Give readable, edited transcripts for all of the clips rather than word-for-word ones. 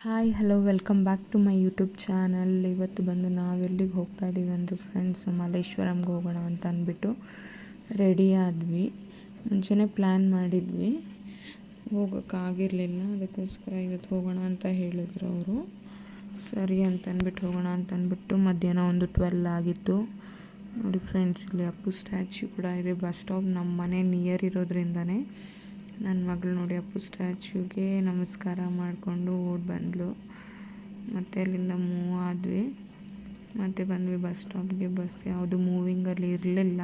Hi hello welcome back to my YouTube channel. ಇವತ್ತು ಬಂದು ನಾವೆಲ್ಲಿಗೆ ಹೋಗ್ತಾ ಇದ್ದೀವಿ ಅಂದರೆ ಫ್ರೆಂಡ್ಸ್ ಮಲ್ಲೇಶ್ವರಂಗೆ ಹೋಗೋಣ ಅಂತ ಅಂದ್ಬಿಟ್ಟು ರೆಡಿ ಆದ್ವಿ. ಮುಂಚೆನೇ ಪ್ಲ್ಯಾನ್ ಮಾಡಿದ್ವಿ, ಹೋಗೋಕ್ಕಾಗಿರಲಿಲ್ಲ. ಅದಕ್ಕೋಸ್ಕರ ಇವತ್ತು ಹೋಗೋಣ ಅಂತ ಹೇಳಿದ್ರು ಅವರು. ಸರಿ ಅಂತ ಅಂದ್ಬಿಟ್ಟು ಹೋಗೋಣ ಅಂತ ಅಂದ್ಬಿಟ್ಟು ಮಧ್ಯಾಹ್ನ ಒಂದು 12 ಆಗಿತ್ತು. ನೋಡಿ ಫ್ರೆಂಡ್ಸ್, ಇಲ್ಲಿ ಅಪ್ಪು ಸ್ಟ್ಯಾಚ್ಯೂ ಕೂಡ ಇದೆ. ಬಸ್ ಸ್ಟಾಪ್ ನಮ್ಮ ಮನೆ ನಿಯರ್ ಇರೋದ್ರಿಂದನೇ ನನ್ನ ಮಗಳು ನೋಡಿ ಅಪ್ಪು ಸ್ಟ್ಯಾಚ್ಯೂಗೆ ನಮಸ್ಕಾರ ಮಾಡಿಕೊಂಡು ಓಡಿ ಬಂದಳು. ಮತ್ತು ಅಲ್ಲಿಂದ ಮೂವ್ ಆದ್ವಿ. ಮತ್ತು ಬಂದ್ವಿ ಬಸ್ ಸ್ಟಾಪ್ಗೆ. ಬಸ್ ಯಾವುದು ಮೂವಿಂಗಲ್ಲಿ ಇರಲಿಲ್ಲ.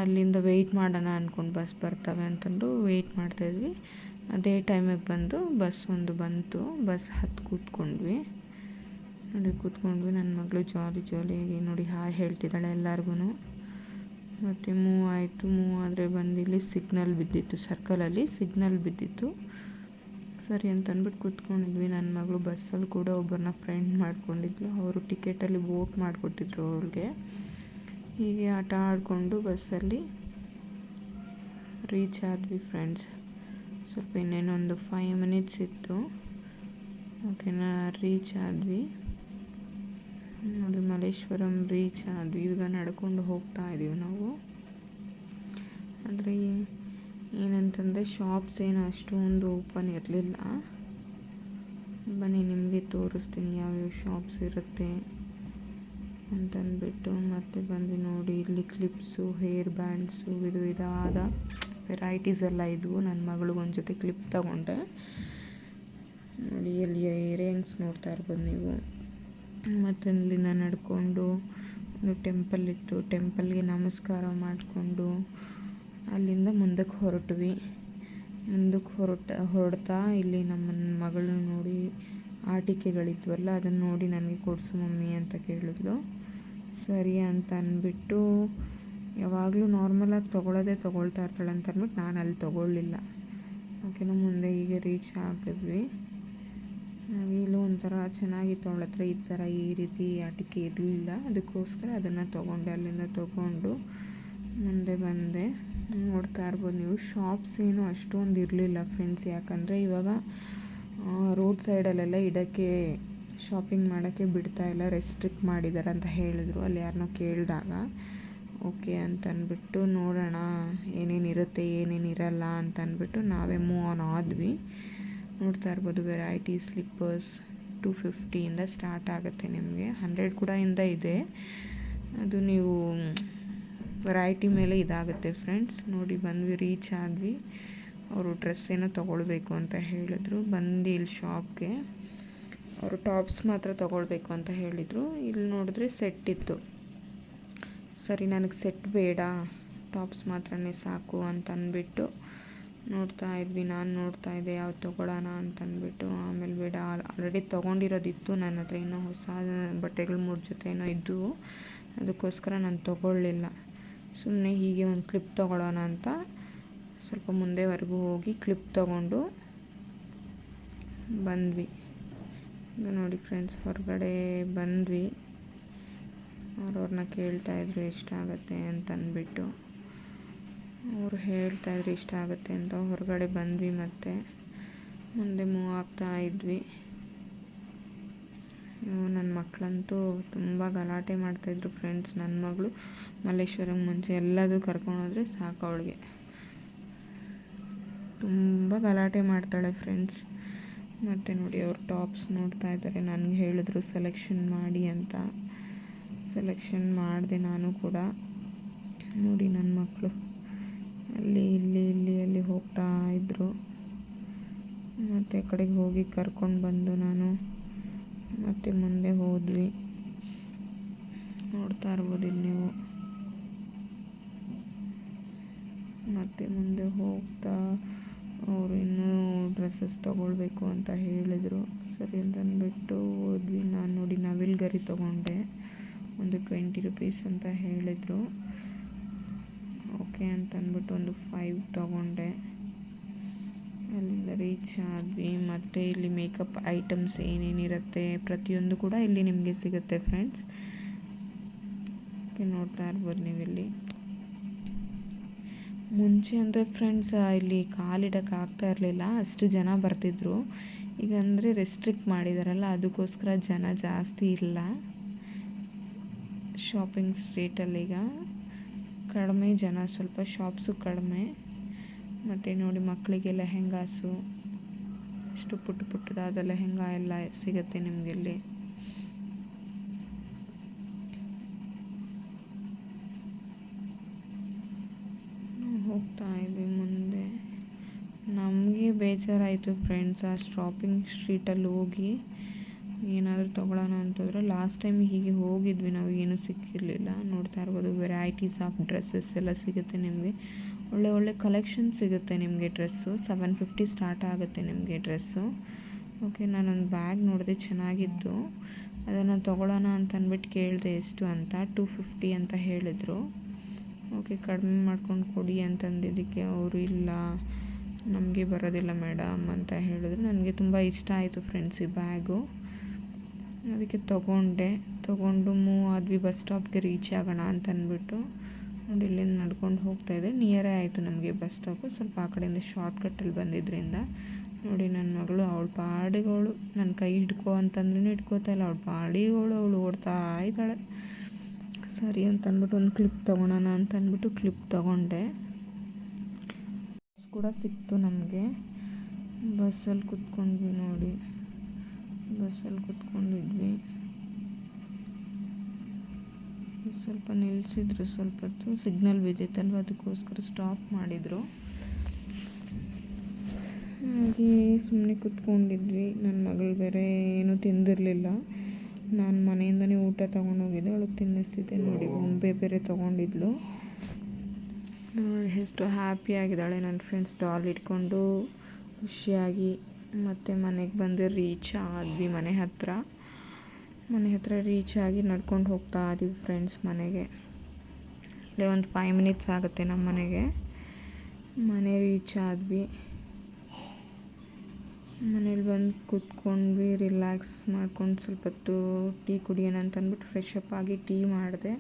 ಅಲ್ಲಿಂದ ವೆಯ್ಟ್ ಮಾಡೋಣ ಅಂದ್ಕೊಂಡು ಬಸ್ ಬರ್ತವೆ ಅಂತಂದು ವೆಯ್ಟ್ ಮಾಡ್ತಾಯಿದ್ವಿ. ಅದೇ ಟೈಮಿಗೆ ಬಂದು ಬಸ್ ಒಂದು ಬಂತು. ಬಸ್ ಹತ್ತಿ ಕೂತ್ಕೊಂಡ್ವಿ. ನನ್ನ ಮಗಳು ಜಾಲಿಯಾಗಿ ನೋಡಿ ಹಾಯ್ ಹೇಳ್ತಿದ್ದಾಳೆ ಎಲ್ಲರಿಗೂ. ಮತ್ತು ಮೂವ್ ಆಯಿತು. ಮೂವ್ ಆದರೆ ಬಂದು ಇಲ್ಲಿ ಸಿಗ್ನಲ್ ಬಿದ್ದಿತ್ತು, ಸರ್ಕಲಲ್ಲಿ ಸಿಗ್ನಲ್ ಬಿದ್ದಿತ್ತು. ಸರಿ ಅಂತ ಅಂದ್ಬಿಟ್ಟು ಕೂತ್ಕೊಂಡಿದ್ವಿ. ನನ್ನ ಮಗಳು ಬಸ್ಸಲ್ಲಿ ಕೂಡ ಒಬ್ಬರನ್ನ ಫ್ರೆಂಡ್ ಮಾಡ್ಕೊಂಡಿದ್ಲು. ಅವರು ಟಿಕೆಟಲ್ಲಿ ವೋಟ್ ಮಾಡಿಕೊಟ್ಟಿದ್ರು ಅವಳಿಗೆ. ಹೀಗೆ ಆಟ ಆಡಿಕೊಂಡು ಬಸ್ಸಲ್ಲಿ ರೀಚ್ ಆದ್ವಿ ಫ್ರೆಂಡ್ಸ್. ಸ್ವಲ್ಪ ಇನ್ನೇನೊಂದು 5 ಮಿನಿಟ್ಸ್ ಇತ್ತು. ಓಕೆನಾ, ರೀಚ್ ಆದ್ವಿ. ನೋಡಿ ಮಲ್ಲೇಶ್ವರಂ ರೀಚ್ ಆದ್ವಿ. ಈಗ ನಡ್ಕೊಂಡು ಹೋಗ್ತಾ ಇದ್ದೀವಿ ನಾವು. ಆದರೆ ಏನಂತಂದರೆ ಶಾಪ್ಸ್ ಏನು ಅಷ್ಟೊಂದು ಓಪನ್ ಇರಲಿಲ್ಲ. ಬನ್ನಿ ನಿಮಗೆ ತೋರಿಸ್ತೀನಿ ಯಾವ್ಯಾವ ಶಾಪ್ಸ್ ಇರುತ್ತೆ ಅಂತಂದ್ಬಿಟ್ಟು. ಮತ್ತೆ ಬಂದು ನೋಡಿ ಇಲ್ಲಿ ಕ್ಲಿಪ್ಸು, ಹೇರ್ ಬ್ಯಾಂಡ್ಸು, ವಿಧವಾದ ವೆರೈಟೀಸ್ ಎಲ್ಲ ಇದ್ವು. ನನ್ನ ಮಗಳಿಗೊಂದು ಜೊತೆ ಕ್ಲಿಪ್ ತಗೊಂಡೆ. ನೋಡಿ ಅಲ್ಲಿ ಇಯರಿಂಗ್ಸ್ ನೋಡ್ತಾ ಇರ್ಬೋದು ನೀವು. ಮತ್ತು ಅಲ್ಲಿಂದ ನಡ್ಕೊಂಡು ಒಂದು ಟೆಂಪಲ್ ಇತ್ತು, ಟೆಂಪಲ್ಗೆ ನಮಸ್ಕಾರ ಮಾಡಿಕೊಂಡು ಅಲ್ಲಿಂದ ಮುಂದಕ್ಕೆ ಹೊರಟ್ವಿ. ಹೊರಡ್ತಾ ಇಲ್ಲಿ ನಮ್ಮ ಮಗಳು ನೋಡಿ ಆಟಿಕೆಗಳಿದ್ವಲ್ಲ, ಅದನ್ನು ನೋಡಿ ನನಗೆ ಕೊಡಿಸು ಮಮ್ಮಿ ಅಂತ ಕೇಳಿದ್ಲು. ಸರಿ ಅಂತ ಅಂದ್ಬಿಟ್ಟು, ಯಾವಾಗಲೂ ನಾರ್ಮಲಾಗಿ ತೊಗೊಳ್ತಾ ಇರ್ತಾಳೆ ಅಂತ ಅಂದ್ಬಿಟ್ಟು ನಾನು ಅಲ್ಲಿ ತೊಗೊಳ್ಳಿಲ್ಲ. ಓಕೆನಾ, ಮುಂದೆ ಈಗ ರೀಚ್ ಆಗಿದ್ವಿ. ಇಲ್ಲೂ ಒಂಥರ ಚೆನ್ನಾಗಿತ್ತು. ಅವಳ ಹತ್ರ ಈ ರೀತಿ ಆಟಿಕೆ ಇರಲಿಲ್ಲ. ಅದಕ್ಕೋಸ್ಕರ ಅದನ್ನು ತೊಗೊಂಡೆ. ಅಲ್ಲಿಂದ ತೊಗೊಂಡು ಮುಂದೆ ಬಂದೆ. ನೋಡ್ತಾ ಇರ್ಬೋದು ನೀವು, ಶಾಪ್ಸ್ ಏನು ಅಷ್ಟೊಂದು ಇರಲಿಲ್ಲ ಫ್ರೆಂಡ್ಸ್. ಯಾಕಂದರೆ ಇವಾಗ ರೋಡ್ ಸೈಡಲ್ಲೆಲ್ಲ ಇಡೋಕ್ಕೆ, ಶಾಪಿಂಗ್ ಮಾಡೋಕ್ಕೆ ಬಿಡ್ತಾಯಿಲ್ಲ, ರೆಸ್ಟ್ರಿಕ್ಟ್ ಮಾಡಿದ್ದಾರೆ ಅಂತ ಹೇಳಿದ್ರು ಅಲ್ಲಿ ಯಾರನ್ನೋ ಕೇಳಿದಾಗ. ಓಕೆ ಅಂತ ಅಂದ್ಬಿಟ್ಟು ನೋಡೋಣ ಏನೇನಿರುತ್ತೆ ಏನೇನಿರಲ್ಲ ಅಂತ ಅಂದ್ಬಿಟ್ಟು ನಾವೇ ಮೂವ್ ಆನ್ ಆದ್ವಿ. ನೋಡ್ತಾ ಇರ್ಬೋದು ವೆರೈಟಿ ಸ್ಲಿಪ್ಪರ್ಸ್ 250 ಸ್ಟಾರ್ಟ್ ಆಗುತ್ತೆ. ನಿಮಗೆ 100 ಕೂಡ ಇದೆ. ಅದು ನೀವು ವೆರೈಟಿ ಮೇಲೆ ಇದಾಗುತ್ತೆ ಫ್ರೆಂಡ್ಸ್. ನೋಡಿ ಬಂದ್ವಿ, ರೀಚ್ ಆದ್ವಿ. ಅವರು ಡ್ರೆಸ್ ಏನೋ ತೊಗೊಳ್ಬೇಕು ಅಂತ ಹೇಳಿದ್ರು. ಬಂದು ಇಲ್ಲಿ ಶಾಪ್ಗೆ ಅವರು ಟಾಪ್ಸ್ ಮಾತ್ರ ತೊಗೊಳ್ಬೇಕು ಅಂತ ಹೇಳಿದರು. ಇಲ್ಲಿ ನೋಡಿದ್ರೆ ಸೆಟ್ ಇತ್ತು. ಸರಿ, ನನಗೆ ಸೆಟ್ ಬೇಡ, ಟಾಪ್ಸ್ ಮಾತ್ರನೇ ಸಾಕು ಅಂತ ಅಂದ್ಬಿಟ್ಟು ನಾನು ನೋಡ್ತಾ ಇದ್ದೆ ಯಾವ್ದು ತೊಗೊಳ್ಳೋಣ ಅಂತಂದ್ಬಿಟ್ಟು. ಆಮೇಲೆ ಬೇಡ, ಆಲ್ರೆಡಿ ತೊಗೊಂಡಿರೋದಿತ್ತು ನನ್ನ ಹತ್ರ. ಇನ್ನೂ ಹೊಸ ಬಟ್ಟೆಗಳು 3 ಜೊತೆ ಏನೋ ಇದ್ದವು. ಅದಕ್ಕೋಸ್ಕರ ನಾನು ತೊಗೊಳ್ಳಿಲ್ಲ. ಸುಮ್ಮನೆ ಹೀಗೆ ಒಂದು ಕ್ಲಿಪ್ ತೊಗೊಳ್ಳೋಣ ಅಂತ ಸ್ವಲ್ಪ ಮುಂದೆವರೆಗೂ ಹೋಗಿ ಕ್ಲಿಪ್ ತೊಗೊಂಡು ಬಂದ್ವಿ. ಈಗ ನೋಡಿ ಫ್ರೆಂಡ್ಸ್, ಹೊರಗಡೆ ಬಂದ್ವಿ. ಅವ್ರನ್ನ ಕೇಳ್ತಾಯಿದ್ರು ಎಷ್ಟಾಗುತ್ತೆ ಅಂತಂದ್ಬಿಟ್ಟು. ಅವರು ಹೇಳ್ತಾಯಿದ್ರು ಇಷ್ಟ ಆಗುತ್ತೆ ಅಂತ. ಹೊರಗಡೆ ಬಂದ್ವಿ. ಮತ್ತು ಮುಂದೆ ಮೂವ್ ಆಗ್ತಾ ಇದ್ವಿ. ನನ್ನ ಮಕ್ಕಳಂತೂ ತುಂಬ ಗಲಾಟೆ ಮಾಡ್ತಾಯಿದ್ರು ಫ್ರೆಂಡ್ಸ್. ನನ್ನ ಮಗಳು ಮಲ್ಲೇಶ್ವರಂಗೆ ಮುಂಚೆ ಎಲ್ಲದೂ ಕರ್ಕೊಂಡೋದ್ರೆ ಸಾಕು ಅವಳಿಗೆ. ತುಂಬ ಗಲಾಟೆ ಮಾಡ್ತಾಳೆ ಫ್ರೆಂಡ್ಸ್. ಮತ್ತು ನೋಡಿ ಅವ್ರು ಟಾಪ್ಸ್ ನೋಡ್ತಾ ಇದ್ದಾರೆ. ನನಗೆ ಹೇಳಿದ್ರು ಸೆಲೆಕ್ಷನ್ ಮಾಡಿ ಅಂತ. ಸೆಲೆಕ್ಷನ್ ಮಾಡಿದೆ ನಾನು ಕೂಡ. ನೋಡಿ ನನ್ನ ಮಕ್ಕಳು ಅಲ್ಲಿ ಹೋಗ್ತಾ ಇದ್ದರು. ಮತ್ತು ಆ ಕಡೆಗೆ ಹೋಗಿ ಕರ್ಕೊಂಡು ಬಂದು ನಾನು ಮತ್ತೆ ಮುಂದೆ ಹೋದ್ವಿ. ನೋಡ್ತಾ ಇರ್ಬೋದು ಇಲ್ಲಿ ನೀವು. ಮತ್ತು ಮುಂದೆ ಹೋಗ್ತಾ ಅವರು ಇನ್ನೂ ಡ್ರೆಸ್ಸಸ್ ತೊಗೊಳ್ಬೇಕು ಅಂತ ಹೇಳಿದರು. ಸರಿ ಅಂತ ಅಂದ್ಬಿಟ್ಟು ಹೋದ್ವಿ. ನಾನು ನೋಡಿ ನವಿಲು ಗರಿ ತೊಗೊಂಡೆ. ಒಂದು 20 ರೂಪೀಸ್ ಅಂತ ಹೇಳಿದರು. ಓಕೆ ಅಂತ ಅಂದ್ಬಿಟ್ಟು ಒಂದು 5 ತೊಗೊಂಡೆ. ಅಲ್ಲಿಂದ ರೀಚ್ ಆದ್ವಿ. ಮತ್ತು ಇಲ್ಲಿ ಮೇಕಪ್ ಐಟಮ್ಸ್ ಏನೇನಿರುತ್ತೆ ಪ್ರತಿಯೊಂದು ಕೂಡ ಇಲ್ಲಿ ನಿಮಗೆ ಸಿಗುತ್ತೆ ಫ್ರೆಂಡ್ಸ್. ನೋಡ್ತಾ ಇರ್ಬೋದು ನೀವಿಲ್ಲಿ. ಮುಂಚೆ ಅಂದರೆ ಫ್ರೆಂಡ್ಸ್ ಇಲ್ಲಿ ಕಾಲಿಡೋಕೆ ಆಗ್ತಾ ಇರಲಿಲ್ಲ, ಅಷ್ಟು ಜನ ಬರ್ತಿದ್ರು. ಈಗ ಅಂದರೆ ರೆಸ್ಟ್ರಿಕ್ಟ್ ಮಾಡಿದಾರಲ್ಲ, ಅದಕ್ಕೋಸ್ಕರ ಜನ ಜಾಸ್ತಿ ಇಲ್ಲ ಶಾಪಿಂಗ್ ಸ್ಟ್ರೀಟಲ್ಲಿ. ಈಗ ಕಡಿಮೆ ಜನ, ಸ್ವಲ್ಪ ಶಾಪ್ಸು ಕಡಿಮೆ. ಮತ್ತು ನೋಡಿ ಮಕ್ಕಳಿಗೆ ಲೆಹೆಂಗಾಸು, ಎಷ್ಟು ಪುಟ್ಟದಾದ ಲೆಹೆಂಗಾ ಎಲ್ಲ ಸಿಗುತ್ತೆ ನಿಮಗೆ ಇಲ್ಲಿ. ಹೋಗ್ತಾ ಇದ್ವಿ ಮುಂದೆ. ನಮಗೆ ಬೇಜಾರಾಯಿತು ಫ್ರೆಂಡ್ಸ್ ಆ ಶಾಪಿಂಗ್ ಸ್ಟ್ರೀಟಲ್ಲಿ ಹೋಗಿ ಏನಾದರೂ ತೊಗೊಳ್ಳೋಣ ಅಂತಂದರೆ. ಲಾಸ್ಟ್ ಟೈಮ್ ಹೀಗೆ ಹೋಗಿದ್ವಿ ನಾವು, ಏನೂ ಸಿಕ್ಕಿರಲಿಲ್ಲ. ನೋಡ್ತಾ ಇರ್ಬೋದು ವೆರೈಟೀಸ್ ಆಫ್ ಡ್ರೆಸ್ಸಸ್ ಎಲ್ಲ ಸಿಗುತ್ತೆ ನಿಮಗೆ. ಒಳ್ಳೆ ಕಲೆಕ್ಷನ್ ಸಿಗುತ್ತೆ ನಿಮಗೆ. ಡ್ರೆಸ್ಸು 750 ಸ್ಟಾರ್ಟ್ ಆಗುತ್ತೆ ನಿಮಗೆ ಡ್ರೆಸ್ಸು. ಓಕೆ, ನಾನೊಂದು ಬ್ಯಾಗ್ ನೋಡಿದೆ, ಚೆನ್ನಾಗಿತ್ತು. ಅದನ್ನು ತೊಗೊಳ್ಳೋಣ ಅಂತ ಅಂದ್ಬಿಟ್ಟು ಕೇಳಿದೆ ಎಷ್ಟು ಅಂತ. 250 ಅಂತ ಹೇಳಿದರು. ಓಕೆ, ಕಡಿಮೆ ಮಾಡ್ಕೊಂಡು ಕೊಡಿ ಅಂತಂದಿದ್ದಕ್ಕೆ ಅವರು ಇಲ್ಲ ನಮಗೆ ಬರೋದಿಲ್ಲ ಮೇಡಮ್ ಅಂತ ಹೇಳಿದ್ರು. ನನಗೆ ತುಂಬ ಇಷ್ಟ ಆಯಿತು ಫ್ರೆಂಡ್ಸ್ ಈ ಬ್ಯಾಗು. ಅದಕ್ಕೆ ತೊಗೊಂಡು ಮೂವ್ ಆದ್ವಿ, ಬಸ್ ಸ್ಟಾಪ್ಗೆ ರೀಚ್ ಆಗೋಣ ಅಂತ ಅಂದ್ಬಿಟ್ಟು. ನೋಡಿ ಇಲ್ಲಿಂದ ನಡ್ಕೊಂಡು ಹೋಗ್ತಾಯಿದ್ದೆ. ನಿಯರೇ ಆಯಿತು ನಮಗೆ ಬಸ್ ಸ್ಟಾಪು. ಸ್ವಲ್ಪ ಆ ಕಡೆಯಿಂದ ಶಾರ್ಟ್ಕಟ್ಟಲ್ಲಿ ಬಂದಿದ್ದರಿಂದ. ನೋಡಿ ನನ್ನ ಮಗಳು ಅವಳ ಪಾಡಿಗಳು, ನನ್ನ ಕೈ ಹಿಡ್ಕೊ ಅಂತಂದ್ರೂ ಹಿಡ್ಕೋತಾ ಇಲ್ಲ. ಅವಳ ಪಾಡಿಗಳು ಅವಳು ಓಡ್ತಾ ಇದ್ದಾಳೆ. ಸರಿ ಅಂತ ಅಂದ್ಬಿಟ್ಟು ಒಂದು ಕ್ಲಿಪ್ ತೊಗೊಳೋಣ ಅಂತ ಅಂದ್ಬಿಟ್ಟು ಕ್ಲಿಪ್ ತೊಗೊಂಡೆ. ಬಸ್ ಕೂಡ ಸಿಕ್ತು ನಮಗೆ. ಬಸ್ಸಲ್ಲಿ ಕೂತ್ಕೊಂಡ್ವಿ ನೋಡಿ, ಬಸ್ಸಲ್ಲಿ ಕೂತ್ಕೊಂಡಿದ್ವಿ. ಸ್ವಲ್ಪ ನಿಲ್ಲಿಸಿದ್ರು, ಸ್ವಲ್ಪ ಹೊತ್ತು ಸಿಗ್ನಲ್ ಬಿದ್ದಿತ್ತಲ್ವ, ಅದಕ್ಕೋಸ್ಕರ ಸ್ಟಾಪ್ ಮಾಡಿದರು. ಹಾಗೆ ಸುಮ್ಮನೆ ಕೂತ್ಕೊಂಡಿದ್ವಿ. ನನ್ನ ಮಗಳು ಬೇರೆ ಏನೂ ತಿಂದಿರಲಿಲ್ಲ. ನಾನು ಮನೆಯಿಂದನೇ ಊಟ ತೊಗೊಂಡೋಗಿದ್ದೆ, ಅವಳಿಗೆ ತಿನ್ನಿಸ್ತಿದ್ದೆ. ನೋಡಿ ಬೊಂಬೆ ಬೇರೆ ತೊಗೊಂಡಿದ್ಲು. ನೋಡಿ ಎಷ್ಟು ಹ್ಯಾಪಿಯಾಗಿದ್ದಾಳೆ ನನ್ನ ಫ್ರೆಂಡ್ಸ್, ಡಾಲ್ ಇಟ್ಕೊಂಡು ಖುಷಿಯಾಗಿ. ಮತ್ತು ಮನೆಗೆ ಬಂದು ರೀಚ್ ಆದ್ವಿ. ಮನೆ ಹತ್ರ ರೀಚ್ ಆಗಿ ನಡ್ಕೊಂಡು ಹೋಗ್ತಾ ಇದ್ದೀವಿ ಫ್ರೆಂಡ್ಸ್ ಮನೆಗೆ. ಇಲ್ಲೇ ಒಂದು 5 ಮಿನಿಟ್ಸ್ ಆಗುತ್ತೆ ನಮ್ಮ ಮನೆಗೆ. ಮನೆ ರೀಚ್ ಆದ್ವಿ. ಮನೇಲಿ ಬಂದು ಕೂತ್ಕೊಂಡ್ವಿ, ರಿಲ್ಯಾಕ್ಸ್ ಮಾಡ್ಕೊಂಡು ಸ್ವಲ್ಪ ಹೊತ್ತು ಟೀ ಕುಡಿಯೋಣ ಅಂತ ಅಂದ್ಬಿಟ್ಟು ಫ್ರೆಶ್ ಅಪ್ ಆಗಿ ಟೀ ಮಾಡಿದೆ.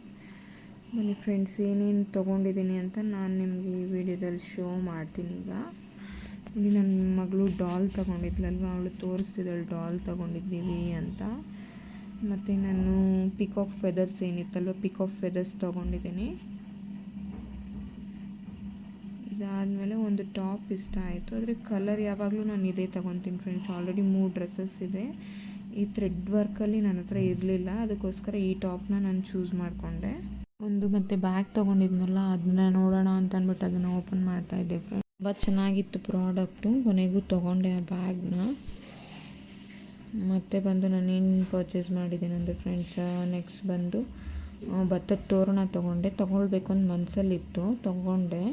ಬನ್ನಿ ಫ್ರೆಂಡ್ಸ್, ಏನೇನು ತೊಗೊಂಡಿದ್ದೀನಿ ಅಂತ ನಾನು ನಿಮಗೆ ಈ ವಿಡಿಯೋದಲ್ಲಿ ಶೋ ಮಾಡ್ತೀನಿ. ಈಗ ಇಲ್ಲಿ ನನ್ನ ಮಗಳು ಡಾಲ್ ತೊಗೊಂಡಿದ್ಲಲ್ವ, ಅವಳು ತೋರಿಸ್ತಿದ್ದಾಳೆ ಡಾಲ್ ತೊಗೊಂಡಿದ್ದೀವಿ ಅಂತ. ಮತ್ತು ನಾನು ಪಿಕಾಕ್ ಫೆದರ್ಸ್ ಏನಿತ್ತಲ್ವ, ಪಿಕಾಕ್ ಫೆದರ್ಸ್ ತೊಗೊಂಡಿದ್ದೀನಿ. ಇದಾದಮೇಲೆ ಒಂದು ಟಾಪ್ ಇಷ್ಟ ಆಯಿತು. ಆದರೆ ಕಲರ್ ಯಾವಾಗಲೂ ನಾನು ಇದೇ ತೊಗೊತೀನಿ ಫ್ರೆಂಡ್ಸ್. ಆಲ್ರೆಡಿ 3 ಡ್ರೆಸ್ಸಸ್ ಇದೆ. ಈ ಥ್ರೆಡ್ ವರ್ಕಲ್ಲಿ ನನ್ನ ಹತ್ರ ಇರಲಿಲ್ಲ, ಅದಕ್ಕೋಸ್ಕರ ಈ ಟಾಪ್ನ ನಾನು ಚೂಸ್ ಮಾಡಿಕೊಂಡೆ. ಮತ್ತು ಬ್ಯಾಗ್ ತೊಗೊಂಡಿದ್ನಲ್ಲ, ಅದನ್ನ ನೋಡೋಣ ಅಂತ ಅಂದ್ಬಿಟ್ಟು ಅದನ್ನು ಓಪನ್ ಮಾಡ್ತಾಯಿದ್ದೆ ಫ್ರೆಂಡ್ಸ್. ತುಂಬ ಚೆನ್ನಾಗಿತ್ತು ಪ್ರಾಡಕ್ಟು. ಕೊನೆಗೂ ತೊಗೊಂಡೆ ಆ ಬ್ಯಾಗ್ನ. ಮತ್ತು ಬಂದು ನಾನೇನು ಪರ್ಚೇಸ್ ಮಾಡಿದ್ದೀನಿ ಅಂದರೆ ಫ್ರೆಂಡ್ಸ್, ನೆಕ್ಸ್ಟ್ ಬಂದು ಭತ್ತದ ತೋರಣ ತೊಗೊಳ್ಬೇಕು ಅಂತ ಮನಸ್ಸಲ್ಲಿತ್ತು, ತೊಗೊಂಡೆ.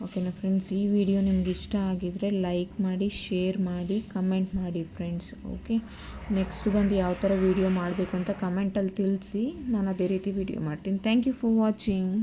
ಓಕೆನಾ ಫ್ರೆಂಡ್ಸ್, ಈ ವಿಡಿಯೋ ನಿಮ್ಗೆ ಇಷ್ಟ ಆಗಿದರೆ ಲೈಕ್ ಮಾಡಿ, ಶೇರ್ ಮಾಡಿ, ಕಮೆಂಟ್ ಮಾಡಿ ಫ್ರೆಂಡ್ಸ್. ಓಕೆ, ನೆಕ್ಸ್ಟ್ ಬಂದು ಯಾವ ಥರ ವಿಡಿಯೋ ಮಾಡಬೇಕು ಅಂತ ಕಮೆಂಟಲ್ಲಿ ತಿಳಿಸಿ. ನಾನು ಅದೇ ರೀತಿ ವಿಡಿಯೋ ಮಾಡ್ತೀನಿ. Thank you for watching.